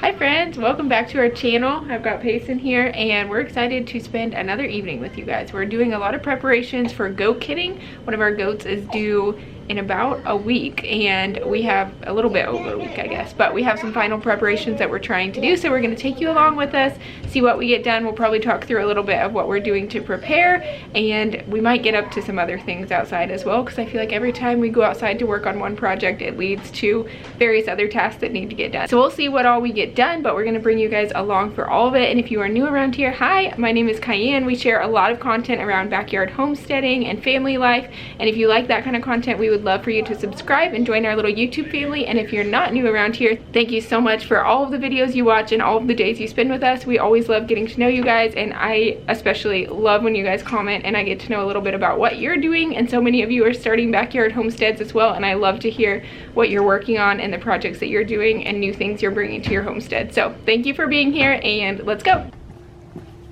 Hi friends, welcome back to our channel. I've got Payson here and we're excited to spend another evening with you guys. We're doing a lot of preparations for goat kidding. One of our goats is due in about a week and we have a little bit over a week, I guess, but we have some final preparations that we're trying to do, so we're going to take you along with us, see what we get done. We'll probably talk through a little bit of what we're doing to prepare, and we might get up to some other things outside as well, because I feel like every time we go outside to work on one project it leads to various other tasks that need to get done. So we'll see what all we get done, but we're going to bring you guys along for all of it. And if you are new around here, hi, my name is KyAnn. We share a lot of content around backyard homesteading and family life, and if you like that kind of content, we would love for you to subscribe and join our little YouTube family. And if you're not new around here, thank you so much for all of the videos you watch and all of the days you spend with us. We always love getting to know you guys, and I especially love when you guys comment and I get to know a little bit about what you're doing. And so many of you are starting backyard homesteads as well, and I love to hear what you're working on and the projects that you're doing and new things you're bringing to your homestead. So thank you for being here, and let's go.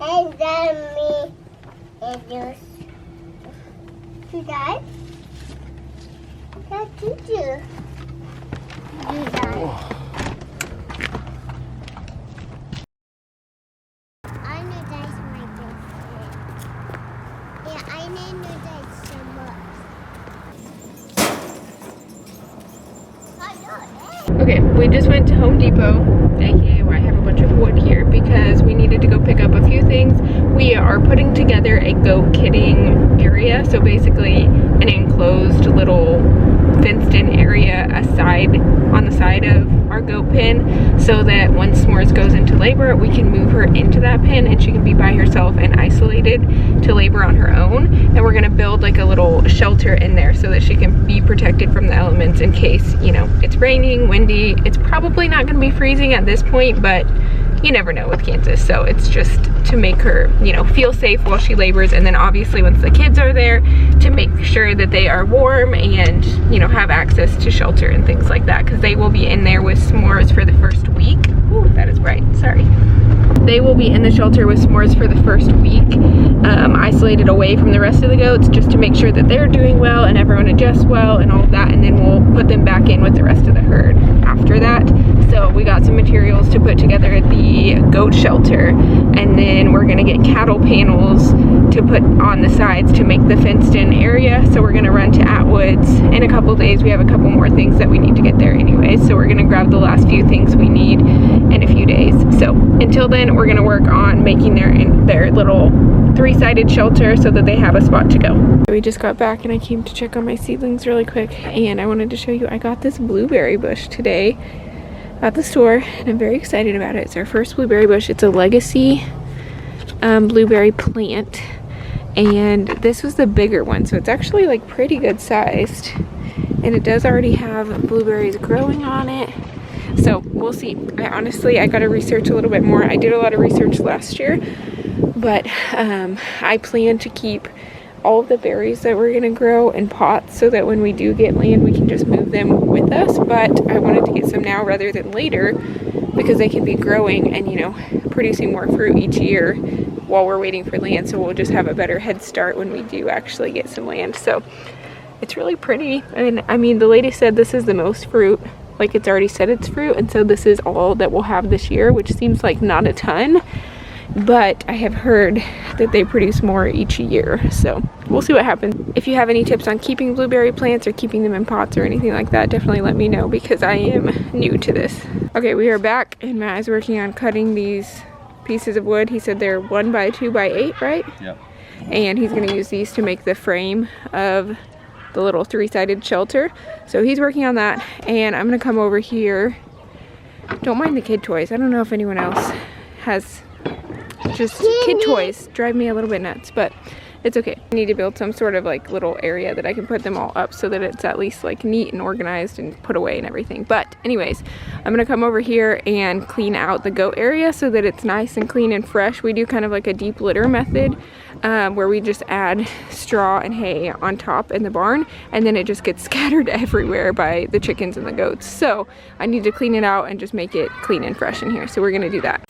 And then me and you guys. What did you do? I know that's my girlfriend. Yeah, I know that so much. Okay, we just went to Home Depot, aka where I have a bunch of wood here, because we needed to go pick up a few things. We are putting together a goat kidding area, so basically an enclosed little fenced in area on the side of our goat pen, so that when S'mores goes into labor we can move her into that pen and she can be by herself and isolated to labor on her own. And we're going to build like a little shelter in there so that she can be protected from the elements in case, you know, it's raining, windy. It's probably not going to be freezing at this point, but you never know with Kansas, so it's just to make her, you know, feel safe while she labors. And then obviously once the kids are there, to make sure that they are warm and, you know, have access to shelter and things like that, because they will be in there with S'mores for the first week. Ooh, that is bright, sorry. They will be in the shelter with S'mores for the first week, isolated away from the rest of the goats, just to make sure that they're doing well and everyone adjusts well and all of that, and then we'll put them back in with the rest of the herd after that. So we got some materials to put together the goat shelter, and then we're gonna get cattle panels to put on the sides to make the fenced in area. So we're gonna run to Atwood's in a couple days. We have a couple more things that we need to get there anyways, so we're gonna grab the last few things we need in a few days. So until then, we're gonna work on making their little three-sided shelter so that they have a spot to go. We just got back and I came to check on my seedlings really quick, and I wanted to show you I got this blueberry bush today at the store and I'm very excited about it. It's our first blueberry bush. It's a legacy blueberry plant, and this was the bigger one, so it's actually like pretty good sized, and it does already have blueberries growing on it. So we'll see. I gotta research a little bit more. I did a lot of research last year, but I plan to keep all of the berries that we're gonna grow in pots so that when we do get land we can just move them with us. But I wanted to get some now rather than later, because they can be growing and, you know, producing more fruit each year while we're waiting for land, so we'll just have a better head start when we do actually get some land. So it's really pretty, and I mean the lady said this is the most fruit, like it's already said it's fruit, and so this is all that we'll have this year, which seems like not a ton, but I have heard that they produce more each year, so we'll see what happens. If you have any tips on keeping blueberry plants or keeping them in pots or anything like that, definitely let me know, because I am new to this. Okay, we are back and Matt is working on cutting these pieces of wood. He said they're 1 by 2 by 8, right? Yep. And he's going to use these to make the frame of the little three-sided shelter. So he's working on that, and I'm going to come over here. Don't mind the kid toys. I don't know if anyone else has just kid toys. Drive me a little bit nuts, but it's okay. I need to build some sort of like little area that I can put them all up so that it's at least like neat and organized and put away and everything. But anyways, I'm gonna come over here and clean out the goat area so that it's nice and clean and fresh. We do kind of like a deep litter method where we just add straw and hay on top in the barn, and then it just gets scattered everywhere by the chickens and the goats. So I need to clean it out and just make it clean and fresh in here. So we're gonna do that.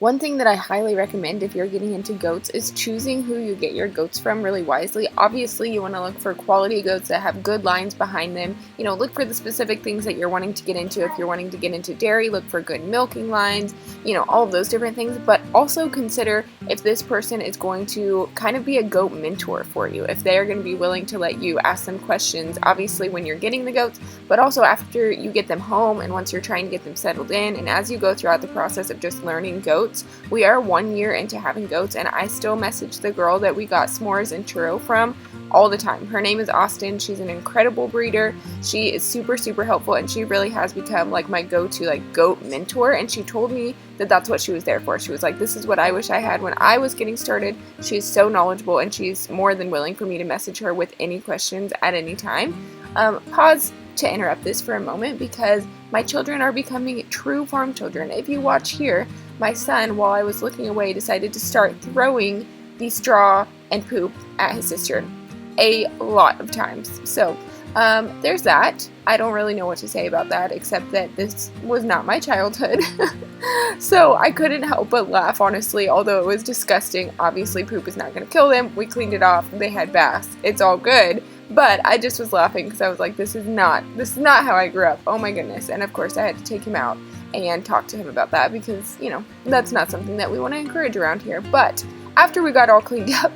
One thing that I highly recommend if you're getting into goats is choosing who you get your goats from really wisely. Obviously, you want to look for quality goats that have good lines behind them. You know, look for the specific things that you're wanting to get into. If you're wanting to get into dairy, look for good milking lines, you know, all of those different things. But also consider if this person is going to kind of be a goat mentor for you, if they are going to be willing to let you ask them questions, obviously when you're getting the goats, but also after you get them home and once you're trying to get them settled in, and as you go throughout the process of just learning goats. We are 1 year into having goats, and I still message the girl that we got s'mores and churro from all the time. Her name is Austin. She's an incredible breeder. She is super, super helpful, and she really has become like my go-to like goat mentor, and she told me that that's what she was there for. She was like, this is what I wish I had when I was getting started. She's so knowledgeable, and she's more than willing for me to message her with any questions at any time. Pause to interrupt this for a moment because my children are becoming true farm children. If you watch here, my son, while I was looking away, decided to start throwing the straw and poop at his sister a lot of times. So there's that. I don't really know what to say about that except that this was not my childhood. So I couldn't help but laugh, honestly, although it was disgusting. Obviously poop is not going to kill them. We cleaned it off. They had baths. It's all good. But I just was laughing because I was like, this is not how I grew up. Oh my goodness. And of course I had to take him out and talk to him about that because, you know, that's not something that we want to encourage around here. But after we got all cleaned up,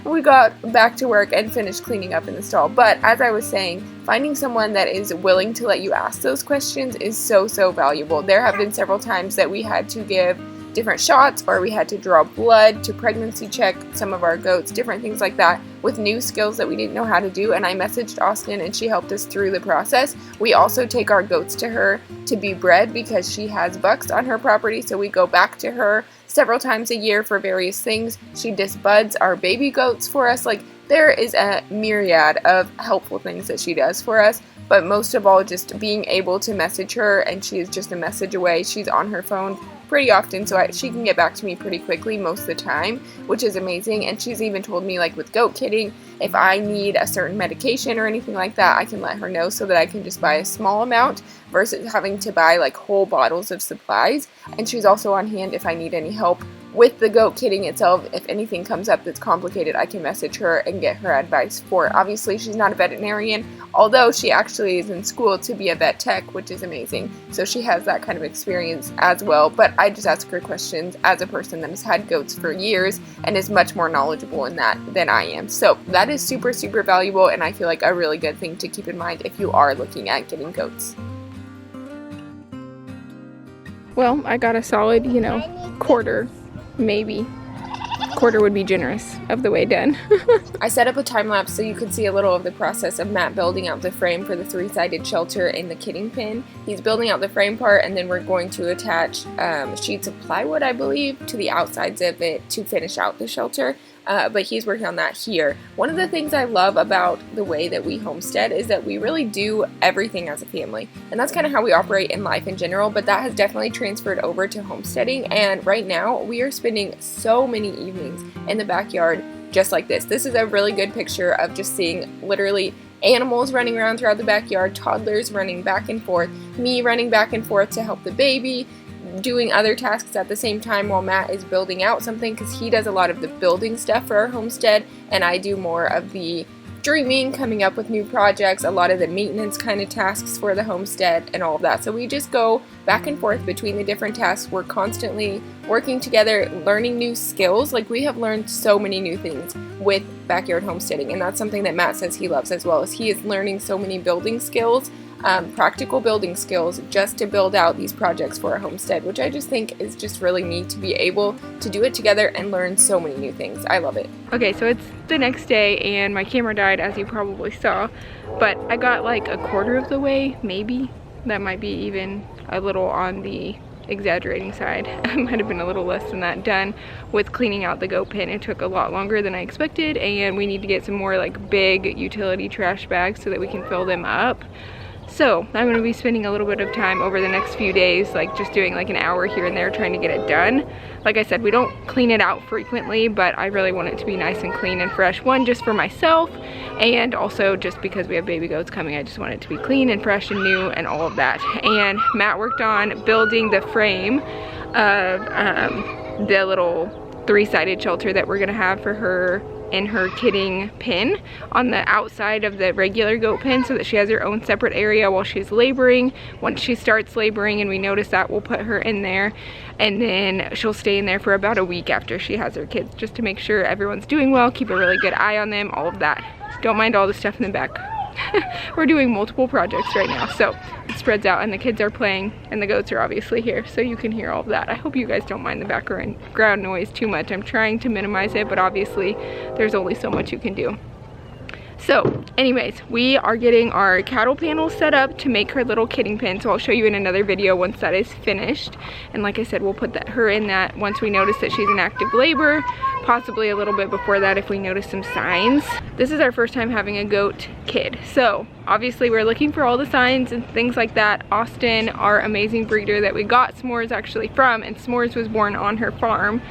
we got back to work and finished cleaning up in the stall. But as I was saying, finding someone that is willing to let you ask those questions is so, so valuable. There have been several times that we had to give different shots or we had to draw blood to pregnancy check some of our goats, different things like that with new skills that we didn't know how to do, and I messaged Austin and she helped us through the process. We also take our goats to her to be bred because she has bucks on her property, so we go back to her several times a year for various things. She disbuds our baby goats for us. Like, there is a myriad of helpful things that she does for us, but most of all just being able to message her, and she is just a message away. She's on her phone pretty often, so she can get back to me pretty quickly most of the time, which is amazing. And she's even told me, like with goat kidding, if I need a certain medication or anything like that, I can let her know so that I can just buy a small amount versus having to buy like whole bottles of supplies. And she's also on hand if I need any help with the goat kidding itself. If anything comes up that's complicated, I can message her and get her advice for it. Obviously, she's not a veterinarian, although she actually is in school to be a vet tech, which is amazing. So she has that kind of experience as well. But I just ask her questions as a person that has had goats for years and is much more knowledgeable in that than I am. So that is super, super valuable, and I feel like a really good thing to keep in mind if you are looking at getting goats. Well, I got a solid, quarter. Maybe. Quarter would be generous of the way done. I set up a time lapse so you could see a little of the process of Matt building out the frame for the 3-sided shelter in the kidding pen. He's building out the frame part, and then we're going to attach sheets of plywood, I believe, to the outsides of it to finish out the shelter. But he's working on that here. One of the things I love about the way that we homestead is that we really do everything as a family. And that's kind of how we operate in life in general, but that has definitely transferred over to homesteading. And right now we are spending so many evenings in the backyard just like this. This is a really good picture of just seeing literally animals running around throughout the backyard, toddlers running back and forth, me running back and forth to help the baby, doing other tasks at the same time while Matt is building out something, because he does a lot of the building stuff for our homestead and I do more of the dreaming, coming up with new projects, a lot of the maintenance kind of tasks for the homestead and all of that. So we just go back and forth between the different tasks. We're constantly working together, learning new skills. Like, we have learned so many new things with backyard homesteading, and that's something that Matt says he loves as well, as he is learning so many building skills, practical building skills, just to build out these projects for a homestead, which I just think is just really neat to be able to do it together and learn so many new things. I love it. Okay, so it's the next day and my camera died, as you probably saw, but I got like a quarter of the way, maybe. That might be even a little on the exaggerating side. It might have been a little less than that done with cleaning out the goat pen. It took a lot longer than I expected, and we need to get some more like big utility trash bags so that we can fill them up. So I'm going to be spending a little bit of time over the next few days, like just doing like an hour here and there trying to get it done. Like I said, we don't clean it out frequently, but I really want it to be nice and clean and fresh. One, just for myself, and also just because we have baby goats coming, I just want it to be clean and fresh and new and all of that. And Matt worked on building the frame of the little 3-sided shelter that we're gonna have for her in her kidding pen on the outside of the regular goat pen, so that she has her own separate area while she's laboring. Once she starts laboring and we notice that, we'll put her in there, and then she'll stay in there for about a week after she has her kids, just to make sure everyone's doing well, keep a really good eye on them, all of that. Don't mind all the stuff in the back. We're doing multiple projects right now, so it spreads out, and the kids are playing and the goats are obviously here, so you can hear all of that. I hope you guys don't mind the background noise too much. I'm trying to minimize it, but obviously there's only so much you can do. So anyways, we are getting our cattle panel set up to make her little kidding pen, so I'll show you in another video once that is finished. And like I said, we'll put her in that once we notice that she's in active labor, possibly a little bit before that if we notice some signs. This is our first time having a goat kid, so obviously we're looking for all the signs and things like that. Austin, our amazing breeder that we got S'mores actually from, and S'mores was born on her farm,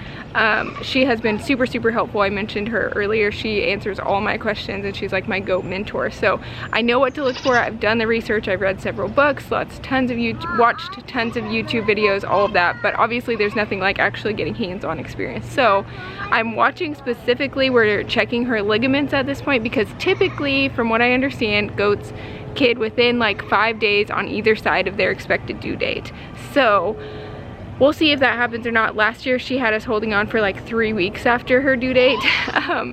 she has been super helpful. I mentioned her earlier. She answers all my questions and she's like my goat mentor, so I know what to look for. I've done the research, I've read several books, watched tons of YouTube videos, all of that, but obviously there's nothing like actually getting hands-on experience. So I'm watching specifically, we're checking her ligaments at this point, because typically from what I understand, goats kid within like 5 days on either side of their expected due date. So we'll see if that happens or not. Last year she had us holding on for like 3 weeks after her due date,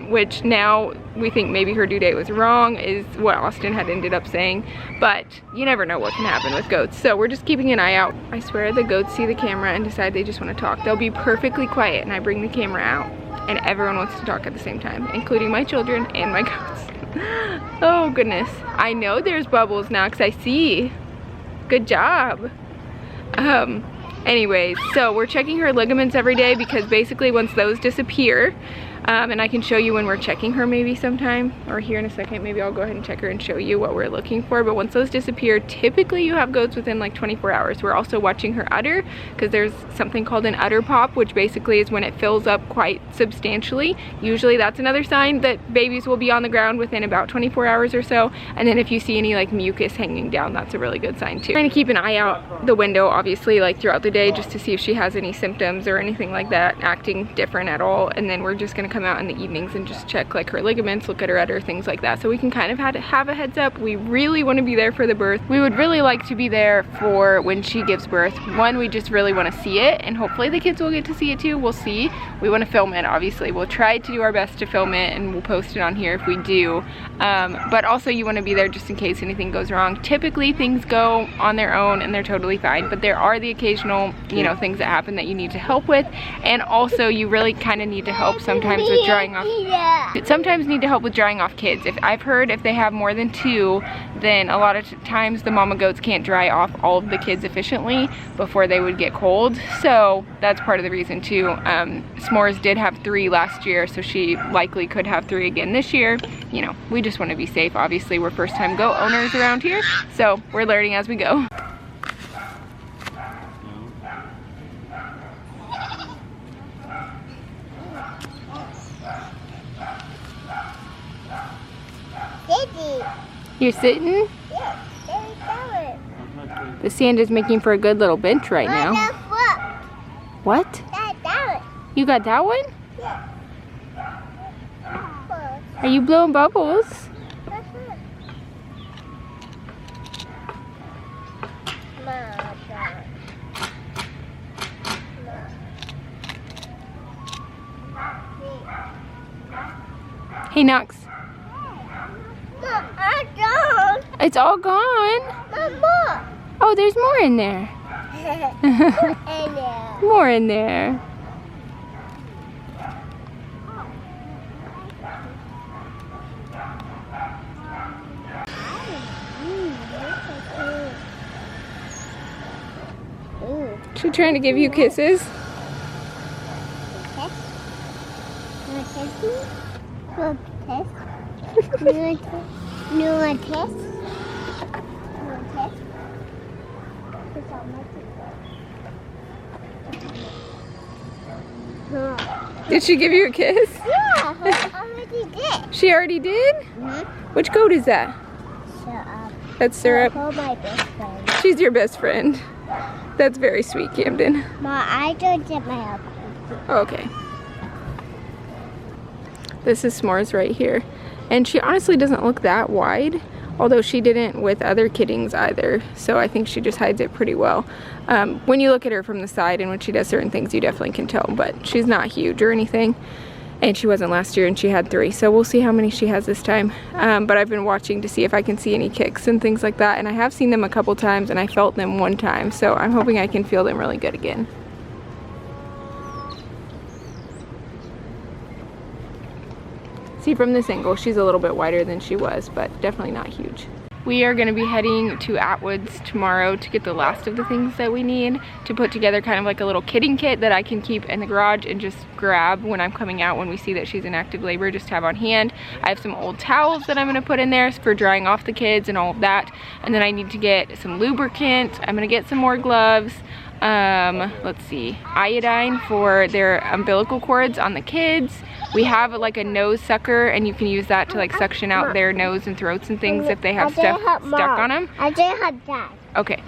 which now we think maybe her due date was wrong, is what Austin had ended up saying, but you never know what can happen with goats, so we're just keeping an eye out. I swear the goats see the camera and decide they just want to talk. They'll be perfectly quiet and I bring the camera out and everyone wants to talk at the same time, including my children and my goats. Oh goodness, I know there's bubbles now because I see. Good job. Anyways, so we're checking her ligaments every day, because basically once those disappear, and I can show you when we're checking her maybe sometime, or here in a second, maybe I'll go ahead and check her and show you what we're looking for. But once those disappear, typically you have goats within like 24 hours. We're also watching her udder, because there's something called an udder pop, which basically is when it fills up quite substantially. Usually that's another sign that babies will be on the ground within about 24 hours or so. And then if you see any like mucus hanging down, that's a really good sign too. Trying to keep an eye out the window, obviously, like throughout the day, just to see if she has any symptoms or anything like that, acting different at all. And then we're just gonna come out in the evenings and just check like her ligaments, look at her udder, things like that, so we can kind of have a heads up. We really want to be there for the birth. We would really like to be there for when she gives birth. One, we just really want to see it, and hopefully the kids will get to see it too. We'll see. We want to film it, obviously. We'll try to do our best to film it, and we'll post it on here if we do. But also you want to be there just in case anything goes wrong. Typically things go on their own and they're totally fine, but there are the occasional, you know, things that happen that you need to help with, and also you really kind of need to help sometimes with drying off. Sometimes need to help with drying off kids. I've heard if they have more than 2, then a lot of times the mama goats can't dry off all of the kids efficiently before they would get cold. So that's part of the reason too. S'mores did have 3 last year, so she likely could have 3 again this year. You know, we just want to be safe. Obviously we're first time goat owners around here, so we're learning as we go. You're sitting? Yeah, the sand is making for a good little bench right now. What? You got that one? Yeah. Are you blowing bubbles? Hey Knox. It's all gone. Oh, there's more in there. More in there. She trying to give you kisses? Did she give you a kiss? Yeah, I already did. She already did? Mm-hmm. Which goat is that? Shut up. That's Syrup. Call my best friend. She's your best friend. That's very sweet, Camden. Ma, I don't get my apple. Oh, okay. This is S'mores right here. And she honestly doesn't look that wide, although she didn't with other kittings either. So I think she just hides it pretty well. When you look at her from the side and when she does certain things, you definitely can tell, but she's not huge or anything. And she wasn't last year and she had 3. So we'll see how many she has this time. But I've been watching to see if I can see any kicks and things like that. And I have seen them a couple times and I felt them one time. So I'm hoping I can feel them really good again. See, from this angle, she's a little bit wider than she was, but definitely not huge. We are going to be heading to Atwood's tomorrow to get the last of the things that we need to put together kind of like a little kidding kit that I can keep in the garage and just grab when I'm coming out when we see that she's in active labor, just to have on hand. I have some old towels that I'm going to put in there for drying off the kids and all of that. And then I need to get some lubricant. I'm going to get some more gloves. Let's see, iodine for their umbilical cords on the kids. We have like a nose sucker and you can use that to like suction out their nose and throats and things if they have stuff stuck on them. I did have that. Okay.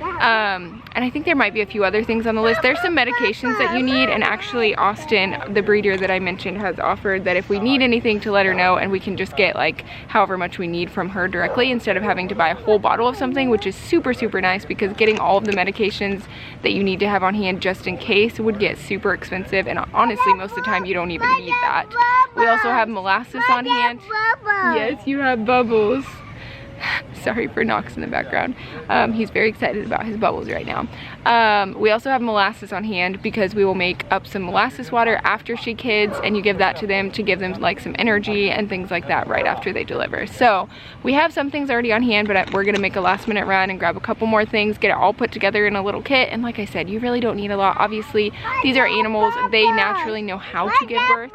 And I think there might be a few other things on the list. There's some medications that you need, and actually Austin, the breeder that I mentioned, has offered that if we need anything to let her know and we can just get like however much we need from her directly instead of having to buy a whole bottle of something, which is super, super nice because getting all of the medications that you need to have on hand just in case would get super expensive, and honestly most of the time you don't even need that. We also have molasses on hand. Yes, you have Bubbles. Sorry for Knox in the background. He's very excited about his Bubbles right now. We also have molasses on hand because we will make up some molasses water after she kids, and you give that to them to give them like some energy and things like that right after they deliver. So we have some things already on hand, but we're gonna make a last minute run and grab a couple more things, get it all put together in a little kit. And like I said, you really don't need a lot. Obviously these are animals, they naturally know how to give birth.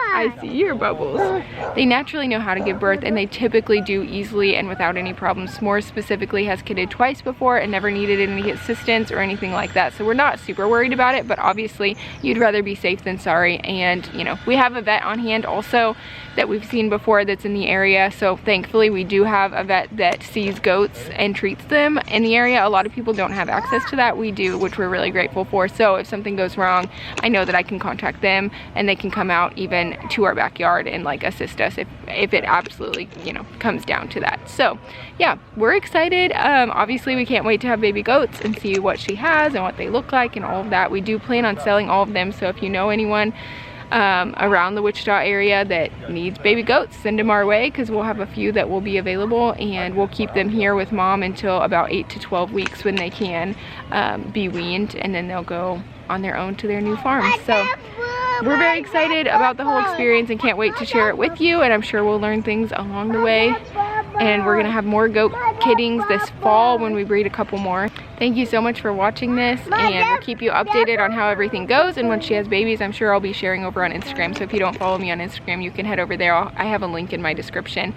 I see your Bubbles. They naturally know how to give birth, and they typically do easily and without any problems. S'mores specifically has kidded twice before and never needed any assistance or anything like that, so we're not super worried about it. But obviously you'd rather be safe than sorry, and you know, we have a vet on hand also that we've seen before that's in the area. So thankfully we do have a vet that sees goats and treats them in the area. A lot of people don't have access to that. We do, which we're really grateful for. So if something goes wrong, I know that I can contact them and they can come out even to our backyard and like assist us if it absolutely, you know, comes down to that. So yeah, we're excited. Obviously we can't wait to have baby goats and see what she has and what they look like and all of that. We do plan on selling all of them, so if you know anyone around the Wichita area that needs baby goats, send them our way, because we'll have a few that will be available, and we'll keep them here with mom until about 8 to 12 weeks when they can be weaned, and then they'll go on their own to their new farm. So we're very excited about the whole experience and can't wait to share it with you, and I'm sure we'll learn things along the way. And we're gonna have more goat kiddings this fall when we breed a couple more. Thank you so much for watching this, and we'll keep you updated on how everything goes. And when she has babies, I'm sure I'll be sharing over on Instagram. So if you don't follow me on Instagram, you can head over there. I have a link in my description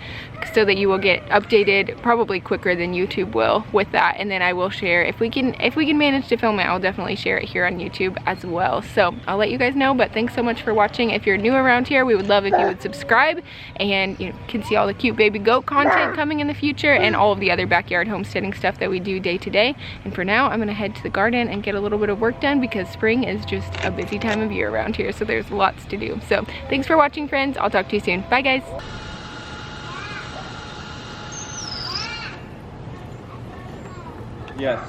so that you will get updated probably quicker than YouTube will with that. And then I will share, if we can manage to film it, I'll definitely share it here on YouTube as well. So I'll let you guys know, but thanks so much for watching. If you're new around here, we would love if you would subscribe, and you can see all the cute baby goat content coming in the future and all of the other backyard homesteading stuff that we do day to day. And for now, I'm gonna head to the garden and get a little bit of work done because spring is just a busy time of year around here, so there's lots to do. So thanks for watching, friends. I'll talk to you soon. Bye, guys. Yes.